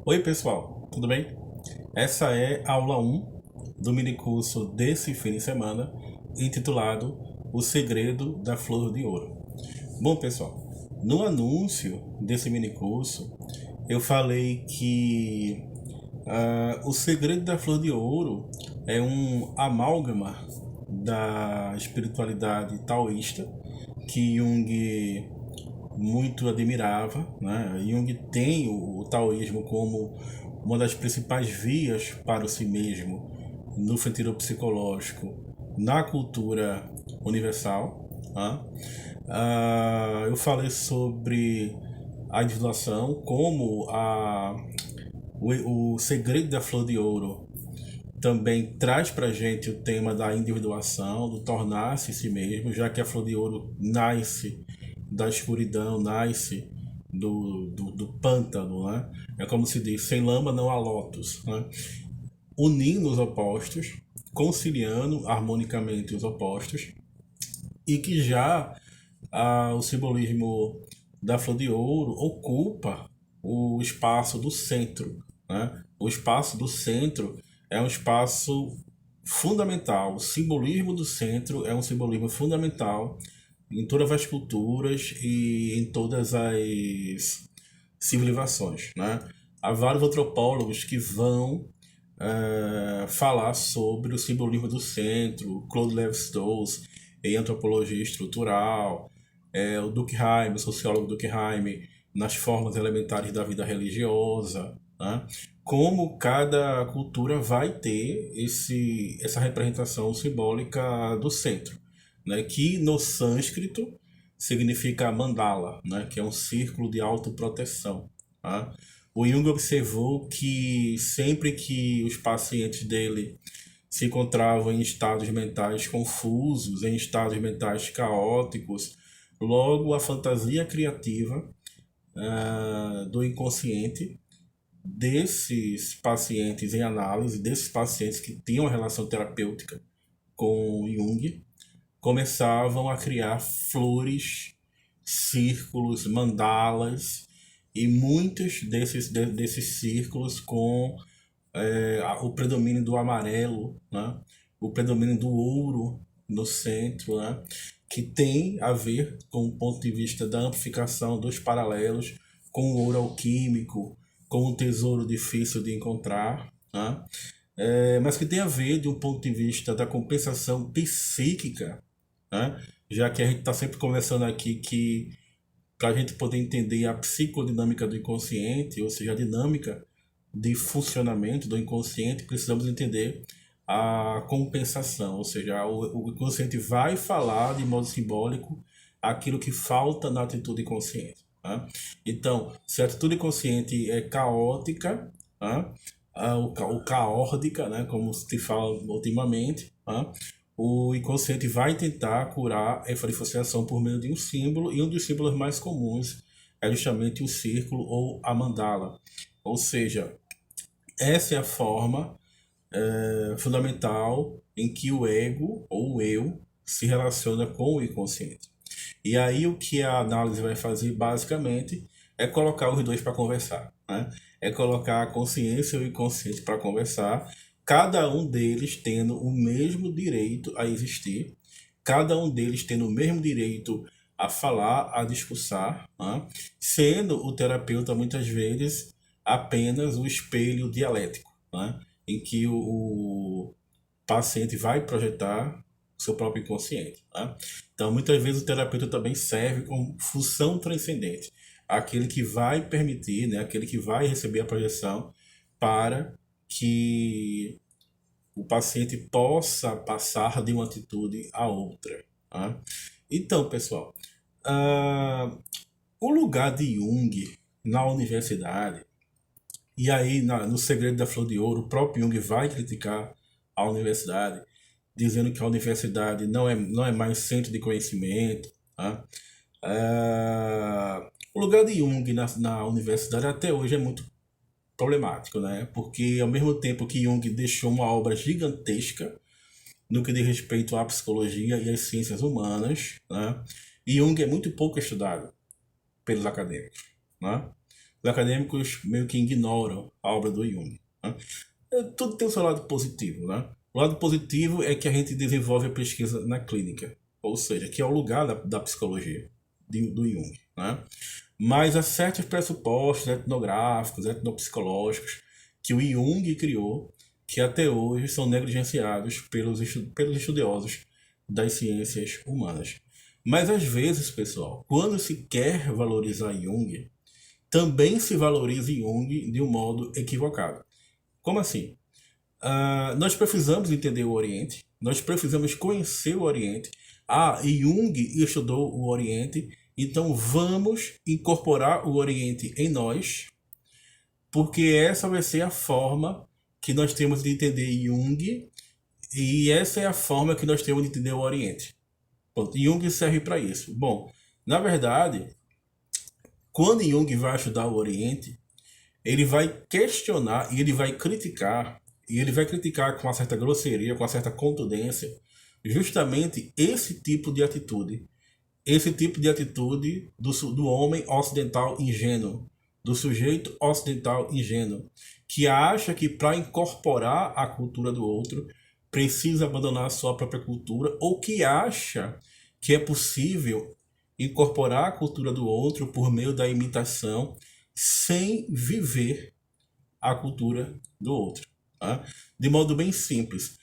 Oi, pessoal, tudo bem? Essa é a aula 1 do minicurso desse fim de semana, intitulado O Segredo da Flor de Ouro. Bom, pessoal, no anúncio desse minicurso, eu falei que o segredo da Flor de Ouro é um amálgama da espiritualidade taoísta que Jung muito admirava, né? Jung tem o taoísmo como uma das principais vias para o si mesmo no sentido psicológico na cultura universal. Né? Eu falei sobre a individuação como o segredo da flor de ouro também traz para gente o tema da individuação, do tornar-se si mesmo, já que a flor de ouro nasce da escuridão, nasce do pântano, né? É como se diz, sem lama não há lótus, né? Unindo os opostos, conciliando harmonicamente os opostos, e que já o simbolismo da flor de ouro ocupa o espaço do centro, né? O espaço do centro é um espaço fundamental. O simbolismo do centro é um simbolismo fundamental em todas as culturas e em todas as civilizações, né? Há vários antropólogos que vão falar sobre o simbolismo do centro, Claude Lévi-Strauss em antropologia estrutural, o Durkheim, o sociólogo Durkheim, nas formas elementares da vida religiosa, né? Como cada cultura vai ter essa representação simbólica do centro, né? Que no sânscrito significa mandala, né? Que é um círculo de autoproteção. Tá? O Jung observou que sempre que os pacientes dele se encontravam em estados mentais confusos, em estados mentais caóticos, logo a fantasia criativa do inconsciente desses pacientes em análise, desses pacientes que tinham uma relação terapêutica com Jung, começavam a criar flores, círculos, mandalas e muitos desses círculos com o predomínio do amarelo, né? O predomínio do ouro no centro, né? Que tem a ver com o ponto de vista da amplificação dos paralelos com o ouro alquímico, com o tesouro difícil de encontrar, né? Mas que tem a ver de um ponto de vista da compensação psíquica, né? Já que a gente está sempre conversando aqui que para a gente poder entender a psicodinâmica do inconsciente, ou seja, a dinâmica de funcionamento do inconsciente, precisamos entender a compensação, ou seja, o inconsciente vai falar de modo simbólico aquilo que falta na atitude consciente. Tá? Então, se a atitude consciente é caótica, tá? O caórdica, né, como se fala ultimamente, tá? O inconsciente vai tentar curar essa dissociação por meio de um símbolo, e um dos símbolos mais comuns é justamente o círculo ou a mandala. Ou seja, essa é a forma fundamental em que o ego ou o eu se relaciona com o inconsciente. E aí o que a análise vai fazer basicamente é colocar os dois para conversar, né? É colocar a consciência e o inconsciente para conversar, cada um deles tendo o mesmo direito a existir, cada um deles tendo o mesmo direito a falar, a discursar, né? Sendo o terapeuta muitas vezes apenas o espelho dialético, né? Em que o paciente vai projetar o seu próprio inconsciente. Tá? Então, muitas vezes o terapeuta também serve como função transcendente, aquele que vai permitir, né, aquele que vai receber a projeção para que o paciente possa passar de uma atitude a outra. Tá? Então, pessoal, ah, o lugar de Jung na universidade, e aí no Segredo da Flor de Ouro, o próprio Jung vai criticar a universidade, dizendo que a universidade não é mais centro de conhecimento. Tá? O lugar de Jung na universidade até hoje é muito problemático, né? Porque ao mesmo tempo que Jung deixou uma obra gigantesca no que diz respeito à psicologia e às ciências humanas, né? E Jung é muito pouco estudado pelos acadêmicos, né? os acadêmicos meio que ignoram a obra do Jung, né? Tudo tem o seu lado positivo, né? O lado positivo é que a gente desenvolve a pesquisa na clínica, ou seja, que é o lugar da psicologia do Jung, né? Mas há certos pressupostos etnográficos, etnopsicológicos que o Jung criou, que até hoje são negligenciados pelos estudiosos das ciências humanas. Mas às vezes, pessoal, quando se quer valorizar Jung, também se valoriza Jung de um modo equivocado. Como assim? Nós precisamos entender o Oriente, nós precisamos conhecer o Oriente. Jung estudou o Oriente, então vamos incorporar o Oriente em nós, porque essa vai ser a forma que nós temos de entender Jung e essa é a forma que nós temos de entender o Oriente. Pronto, Jung serve para isso. Bom, na verdade, quando Jung vai estudar o Oriente, ele vai questionar e ele vai criticar, e ele vai criticar com uma certa grosseria, com uma certa contundência, justamente esse tipo de atitude do homem ocidental ingênuo, do sujeito ocidental ingênuo, que acha que para incorporar a cultura do outro precisa abandonar a sua própria cultura, ou que acha que é possível incorporar a cultura do outro por meio da imitação sem viver a cultura do outro, tá? De modo bem simples.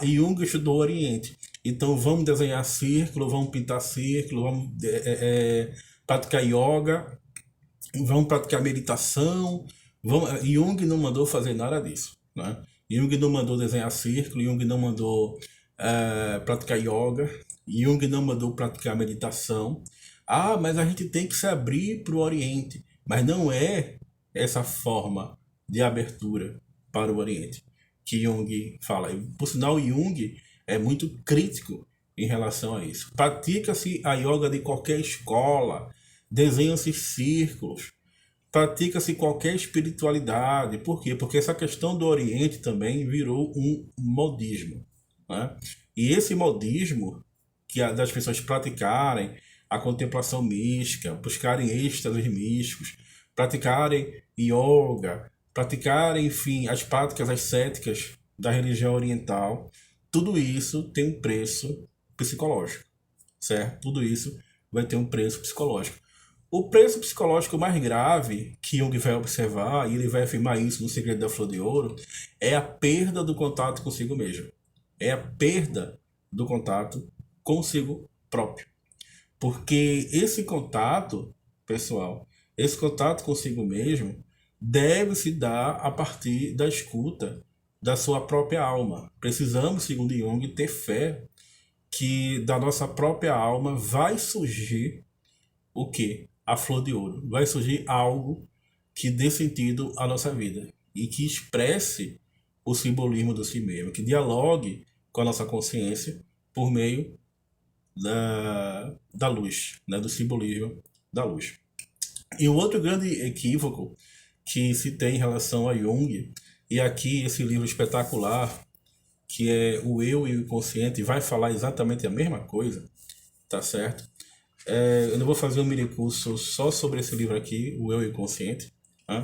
Jung estudou o Oriente, então vamos desenhar círculo, vamos pintar círculo, vamos praticar yoga, vamos praticar meditação. Jung não mandou fazer nada disso, né? Jung não mandou desenhar círculo, Jung não mandou praticar yoga, Jung não mandou praticar meditação. Mas a gente tem que se abrir para o Oriente. Mas não é essa forma de abertura para o Oriente que Jung fala. Por sinal, Jung é muito crítico em relação a isso. Pratica-se a yoga de qualquer escola, desenham-se círculos, pratica-se qualquer espiritualidade. Por quê? Porque essa questão do Oriente também virou um modismo, né? E esse modismo das pessoas praticarem a contemplação mística, buscarem êxtases místicos, praticarem yoga, praticarem, enfim, as práticas ascéticas da religião oriental, tudo isso tem um preço psicológico, certo? Tudo isso vai ter um preço psicológico. O preço psicológico mais grave que Jung vai observar, e ele vai afirmar isso no Segredo da Flor de Ouro, é a perda do contato consigo mesmo. É a perda do contato consigo próprio. Porque esse contato, pessoal, esse contato consigo mesmo deve se dar a partir da escuta da sua própria alma. Precisamos, segundo Jung, ter fé que da nossa própria alma vai surgir o quê? A flor de ouro. Vai surgir algo que dê sentido à nossa vida e que expresse o simbolismo do si mesmo, que dialogue com a nossa consciência por meio da luz, né? Do simbolismo da luz. E o outro grande equívoco que se tem em relação a Jung, e aqui esse livro espetacular, que é O Eu e o Inconsciente, vai falar exatamente a mesma coisa, tá certo? Eu não vou fazer um mini curso só sobre esse livro aqui, O Eu e o Inconsciente, tá?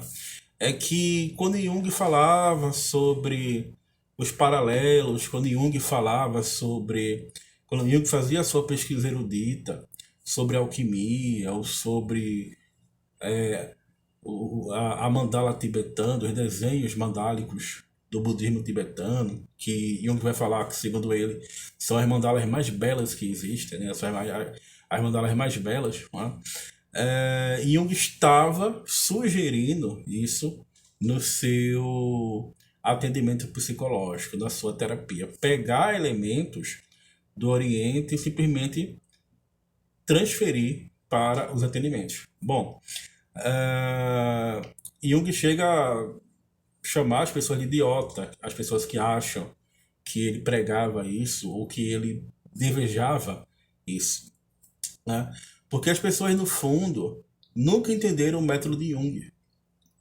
É que quando Jung falava sobre os paralelos, quando Jung falava sobre... Quando Jung fazia a sua pesquisa erudita sobre alquimia, ou sobre a mandala tibetana, os desenhos mandálicos do budismo tibetano, que Jung vai falar que, segundo ele, são as mandalas mais belas que existem, né? São as mandalas mais belas, né? Jung estava sugerindo isso no seu atendimento psicológico, na sua terapia. Pegar elementos do Oriente e simplesmente transferir para os atendimentos. Bom, Jung chega a chamar as pessoas de idiota, as pessoas que acham que ele pregava isso ou que ele desejava isso, né? Porque as pessoas, no fundo, nunca entenderam o método de Jung,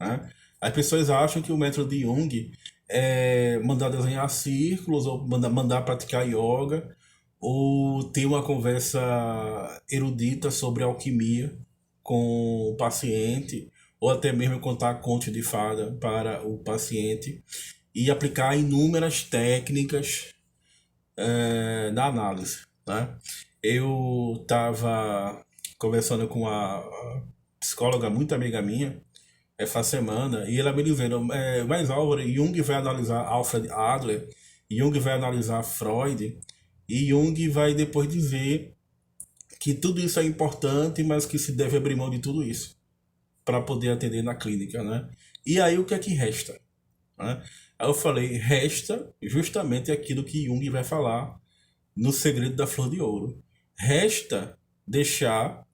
né? As pessoas acham que o método de Jung é mandar desenhar círculos, ou mandar praticar yoga, ou ter uma conversa erudita sobre alquimia com o paciente, ou até mesmo contar contos de fada para o paciente e aplicar inúmeras técnicas na análise, né? Eu estava conversando com a psicóloga muito amiga minha essa semana e ela me dizendo, mas Álvaro, Jung vai analisar Alfred Adler, Jung vai analisar Freud e Jung vai depois dizer que tudo isso é importante, mas que se deve abrir mão de tudo isso para poder atender na clínica, né? E aí o que é que resta, né? Aí eu falei, resta justamente aquilo que Jung vai falar no Segredo da Flor de Ouro. Resta deixar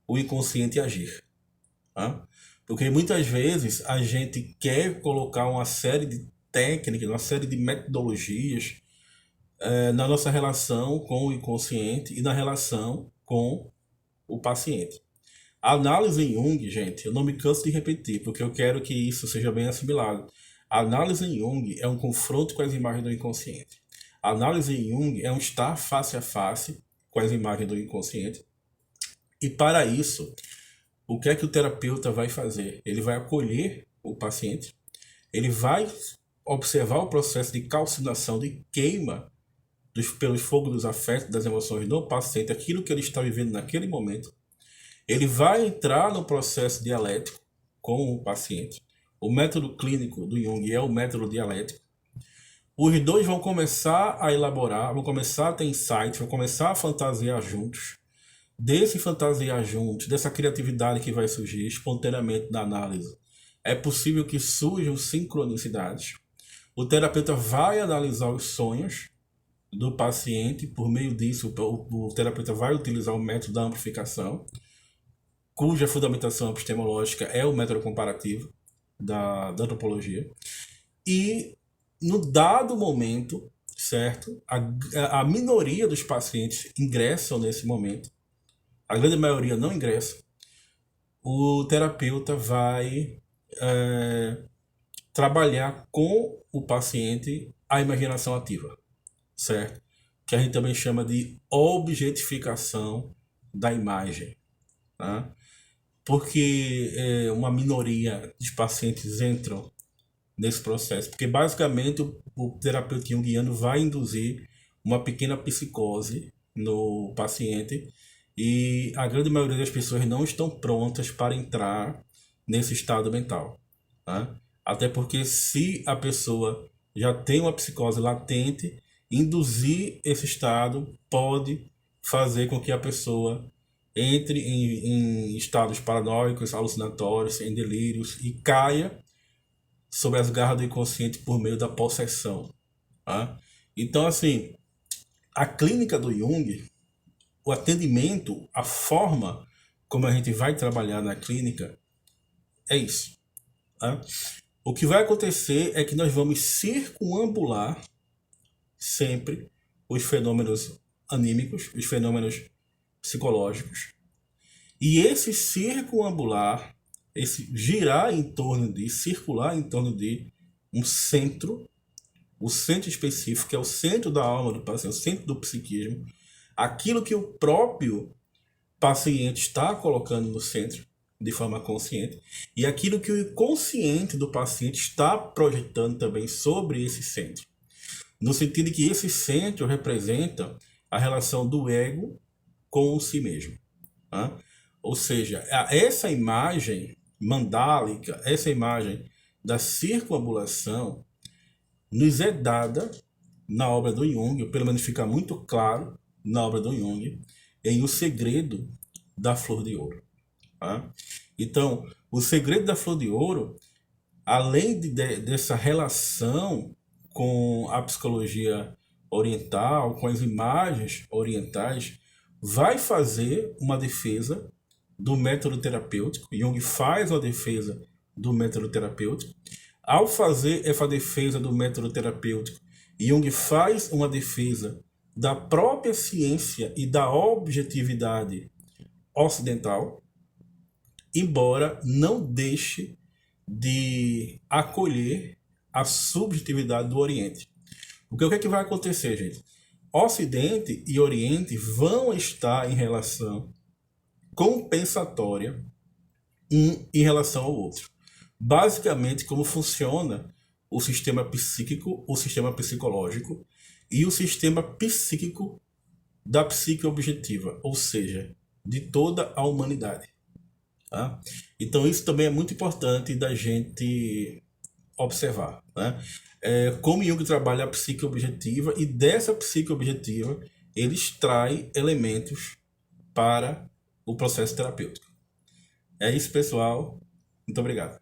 o inconsciente agir, tá? Porque muitas vezes a gente quer colocar uma série de técnicas, uma série de metodologias na nossa relação com o inconsciente e na relação com o paciente. A análise em Jung, gente, eu não me canso de repetir, porque eu quero que isso seja bem assimilado. A análise em Jung é um confronto com as imagens do inconsciente. A análise em Jung é um estar face a face com as imagens do inconsciente. E para isso, o que é que o terapeuta vai fazer? Ele vai acolher o paciente, ele vai observar o processo de calcinação, de queima pelos fogos dos afetos, das emoções do paciente, aquilo que ele está vivendo naquele momento. Ele vai entrar no processo dialético com o paciente. O método clínico do Jung é o método dialético. Os dois vão começar a elaborar, vão começar a ter insights, vão começar a fantasiar juntos. Desse fantasiar juntos, dessa criatividade que vai surgir espontaneamente na análise, é possível que surjam sincronicidades. O terapeuta vai analisar os sonhos do paciente, por meio disso o terapeuta vai utilizar o método da amplificação, cuja fundamentação epistemológica é o método comparativo da antropologia. E no dado momento, certo, a minoria dos pacientes ingressam nesse momento, a grande maioria não ingressa, o terapeuta vai trabalhar com o paciente a imaginação ativa, certo? Que a gente também chama de objetificação da imagem, tá? Porque uma minoria de pacientes entram nesse processo, porque basicamente o terapeuta junguiano vai induzir uma pequena psicose no paciente e a grande maioria das pessoas não estão prontas para entrar nesse estado mental, tá? Até porque se a pessoa já tem uma psicose latente, induzir esse estado pode fazer com que a pessoa entre em estados paranoicos, alucinatórios, em delírios e caia sob as garras do inconsciente por meio da possessão, tá? Então, assim, a clínica do Jung, o atendimento, a forma como a gente vai trabalhar na clínica é isso, tá? O que vai acontecer é que nós vamos circunambular sempre os fenômenos anímicos, os fenômenos psicológicos. E esse circunambular, esse girar em torno de, circular em torno de um centro, o centro específico, que é o centro da alma do paciente, o centro do psiquismo, aquilo que o próprio paciente está colocando no centro de forma consciente, e aquilo que o inconsciente do paciente está projetando também sobre esse centro. No sentido de que esse centro representa a relação do ego com o si mesmo, tá? Ou seja, essa imagem mandálica, essa imagem da circunambulação nos é dada na obra do Jung, ou pelo menos fica muito claro na obra do Jung, em O Segredo da Flor de Ouro, tá? Então, o Segredo da Flor de Ouro, além dessa relação com a psicologia oriental, com as imagens orientais, vai fazer uma defesa do método terapêutico. Jung faz uma defesa do método terapêutico. Ao fazer essa defesa do método terapêutico, Jung faz uma defesa da própria ciência e da objetividade ocidental, embora não deixe de acolher a subjetividade do Oriente. Porque o que é que vai acontecer, gente? Ocidente e Oriente vão estar em relação compensatória um em relação ao outro. Basicamente, como funciona o sistema psíquico, o sistema psicológico e o sistema psíquico da psique objetiva, ou seja, de toda a humanidade. Tá? Então, isso também é muito importante da gente observar. Né? Como Jung trabalha a psique objetiva, e dessa psique objetiva ele extrai elementos para o processo terapêutico. É isso, pessoal. Muito obrigado.